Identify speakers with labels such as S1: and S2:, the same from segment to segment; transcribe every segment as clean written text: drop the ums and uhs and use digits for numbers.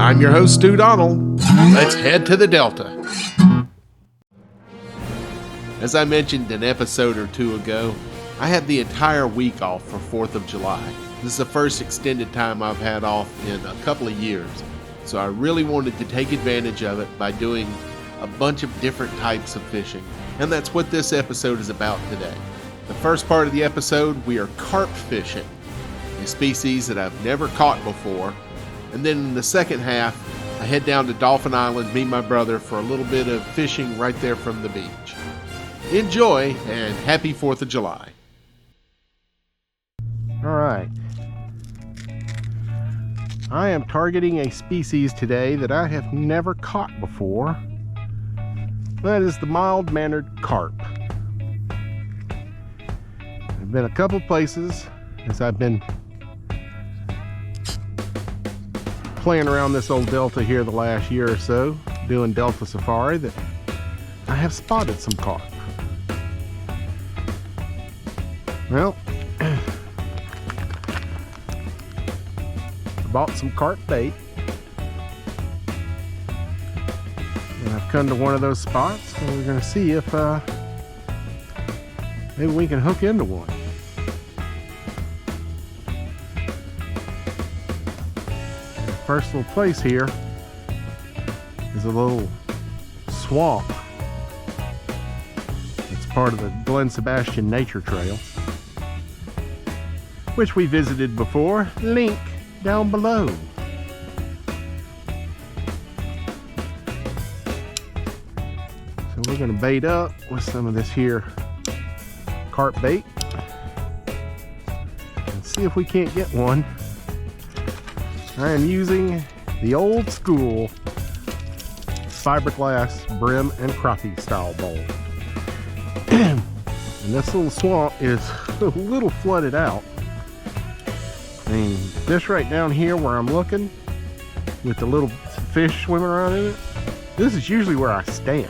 S1: I'm your host, Stu Donald. Let's head to the Delta. As I mentioned an episode or two ago, I had the entire week off for 4th of July. This is the first extended time I've had off in a couple of years, so I really wanted to take advantage of it by doing a bunch of different types of fishing, and that's what this episode is about today. The first part of the episode, we are carp fishing, a species that I've never caught before, and then in the second half, I head down to Dauphin Island, meet my brother for a little bit of fishing right there from the beach. Enjoy, and happy 4th of July. All right. I am targeting a species today that I have never caught before. That is the mild-mannered carp. I've been a couple places as I've been playing around this old delta here the last year or so, doing delta safari, that I have spotted some carp. Well, I bought some carp bait, and I've come to one of those spots, and we're going to see if maybe we can hook into one. The first little place here is a little swamp. It's part of the Glen Sebastian Nature Trail, which we visited before. Link down below. So we're going to bait up with some of this here carp bait and see if we can't get one. I am using the old school fiberglass brim and crappie style bowl. And this little swamp is a little flooded out. I mean, this right down here where I'm looking with the little fish swimming around in it, this is usually where I stand.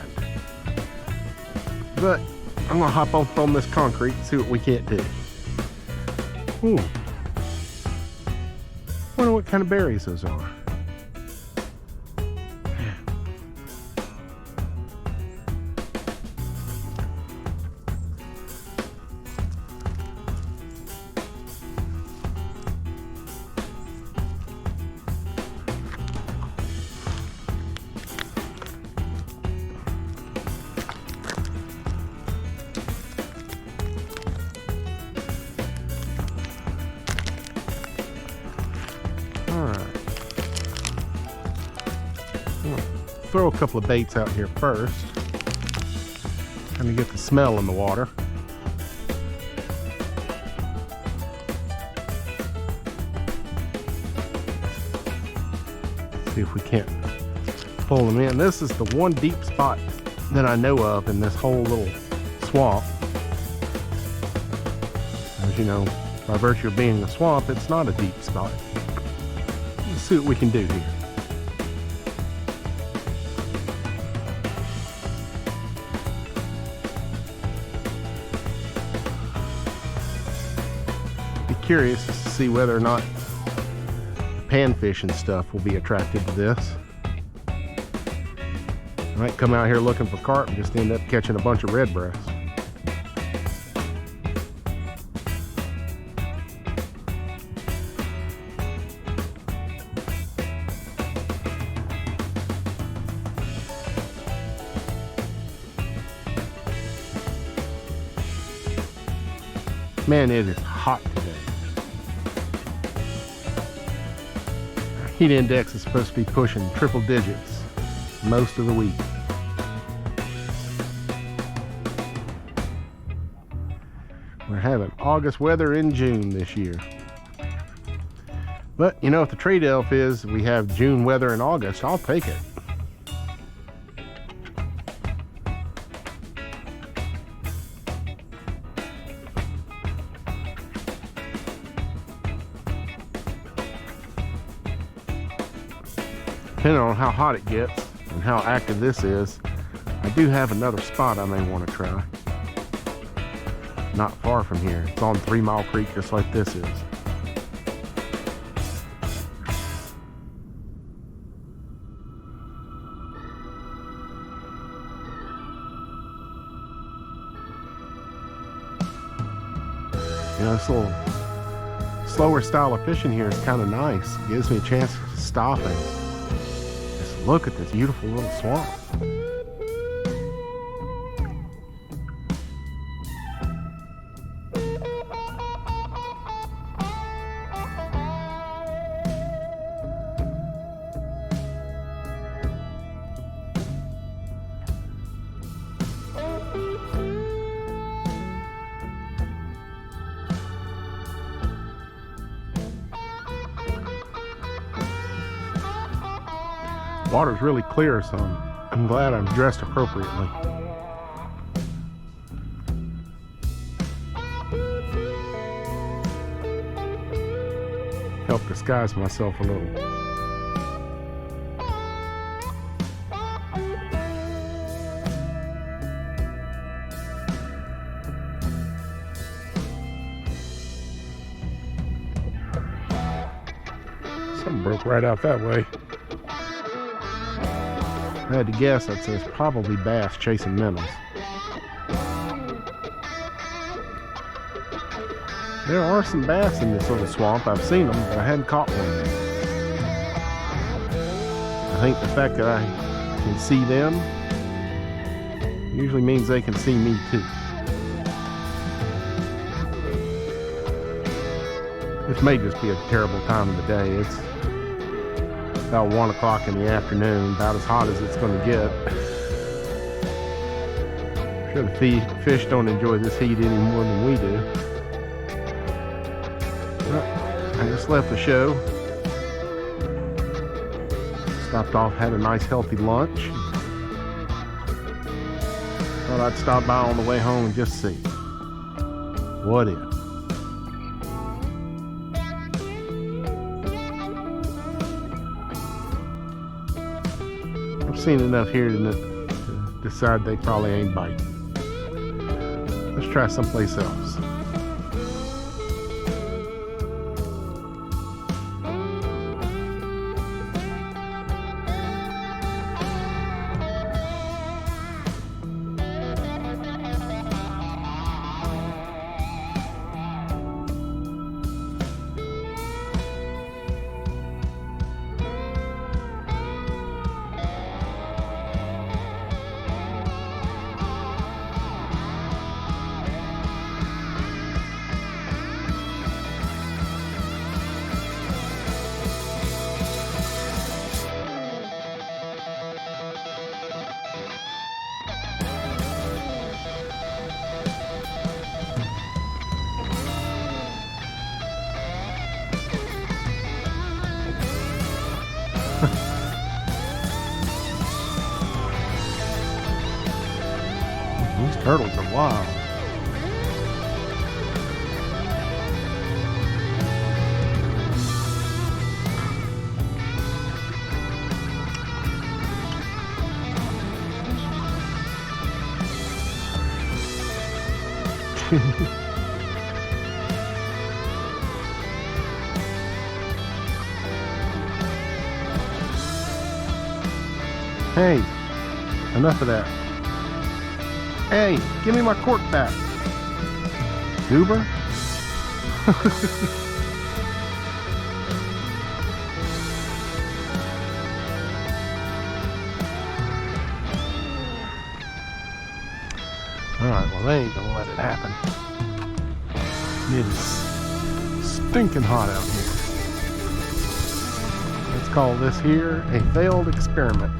S1: But I'm gonna hop up on this concrete and see what we can't do. Ooh. Wonder what kind of berries those are. Throw a couple of baits out here first, kind of get the smell in the water. See if we can't pull them in. This is the one deep spot that I know of in this whole little swamp. As you know, by virtue of being a swamp, it's not a deep spot. Let's see what we can do here. Curious to see whether or not panfish and stuff will be attracted to this. I might come out here looking for carp and just end up catching a bunch of red breasts. Man, it is hot today. Heat index is supposed to be pushing triple digits most of the week. We're having August weather in June this year. But you know, if the trade-off is we have June weather in August, I'll take it. Depending on how hot it gets and how active this is, I do have another spot I may want to try. Not far from here. It's on 3 Mile Creek, just like this is.
S2: This little slower style of fishing here is kind of nice. It gives me a chance to stop and just look at this beautiful little swamp. Water's really clear, so I'm glad I'm dressed appropriately. Help disguise myself a little. Something broke right out that way. I had to guess, I'd say it's probably bass chasing minnows. There are some bass in this little swamp. I've seen them, but I hadn't caught one yet. I think the fact that I can see them usually means they can see me too. This may just be a terrible time of the day. It's about 1 o'clock in the afternoon, about as hot as it's going to get. I'm sure the fish don't enjoy this heat any more than we do. Well, I just left the show. Stopped off, had a nice healthy lunch. Thought I'd stop by on the way home and just see. What if? I've seen enough here to decide they probably ain't biting. Let's try someplace else. These turtles are wild. Hey, enough of that. Hey, give me my cork back. Goober? Alright, well they ain't gonna let it happen. It is stinking hot out here. Let's call this here a failed experiment.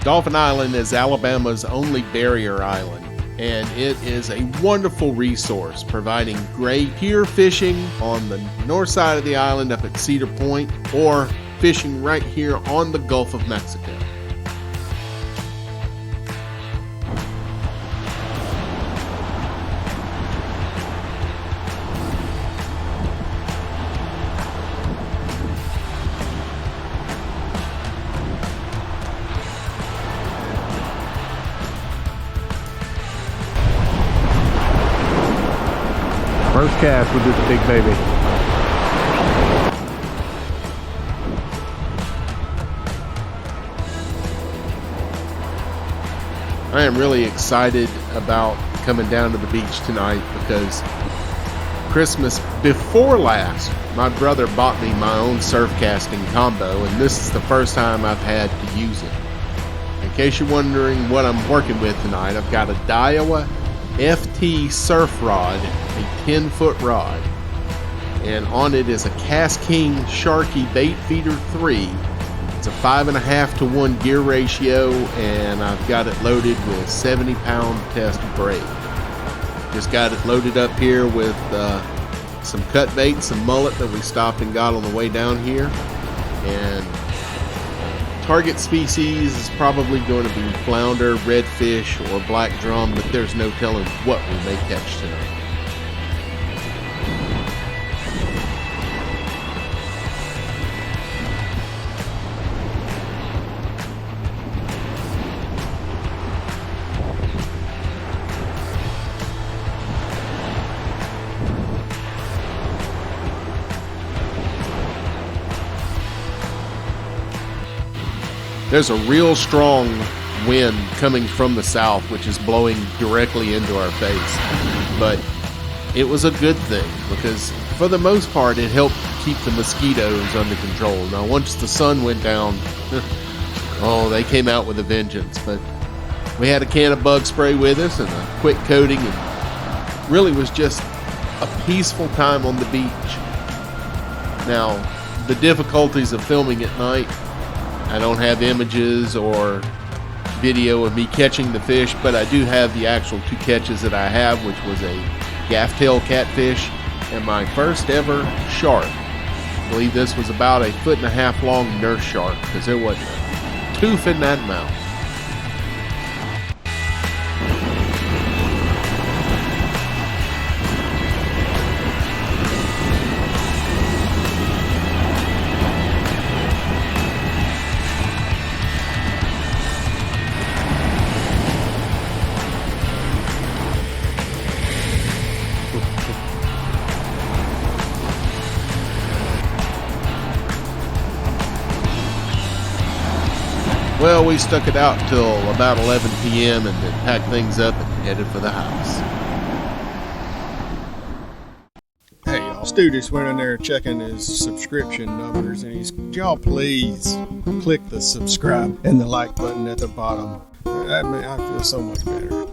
S1: Dauphin Island is Alabama's only barrier island, and it is a wonderful resource, providing great pier fishing on the north side of the island up at Cedar Point, or fishing right here on the Gulf of Mexico.
S2: First cast with this big baby.
S1: I am really excited about coming down to the beach tonight because Christmas before last, my brother bought me my own surf casting combo, and this is the first time I've had to use it. In case you're wondering what I'm working with tonight, I've got a Daiwa FT surf rod, a 10-foot rod, and on it is a Cast King Sharky Bait Feeder 3. It's a 5.5 to 1 gear ratio, and I've got it loaded with 70-pound test braid. Just got it loaded up here with some cut bait, some mullet that we stopped and got on the way down here, and target species is probably going to be flounder, redfish, or black drum, but there's no telling what we may catch tonight. There's a real strong wind coming from the south, which is blowing directly into our face. But it was a good thing because for the most part it helped keep the mosquitoes under control. Now once the sun went down, oh, they came out with a vengeance. But we had a can of bug spray with us and a quick coating, and really was just a peaceful time on the beach. Now, the difficulties of filming at night, I don't have images or video of me catching the fish, but I do have the actual 2 catches that I have, which was a gaff-tail catfish and my first ever shark. I believe this was about 1.5 foot long nurse shark because there wasn't a tooth in that mouth. Well, we stuck it out till about 11 p.m. and then packed things up and headed for the house.
S3: Hey y'all, Stu just went in there checking his subscription numbers, and he's, y'all please click the subscribe and the like button at the bottom. I feel so much better.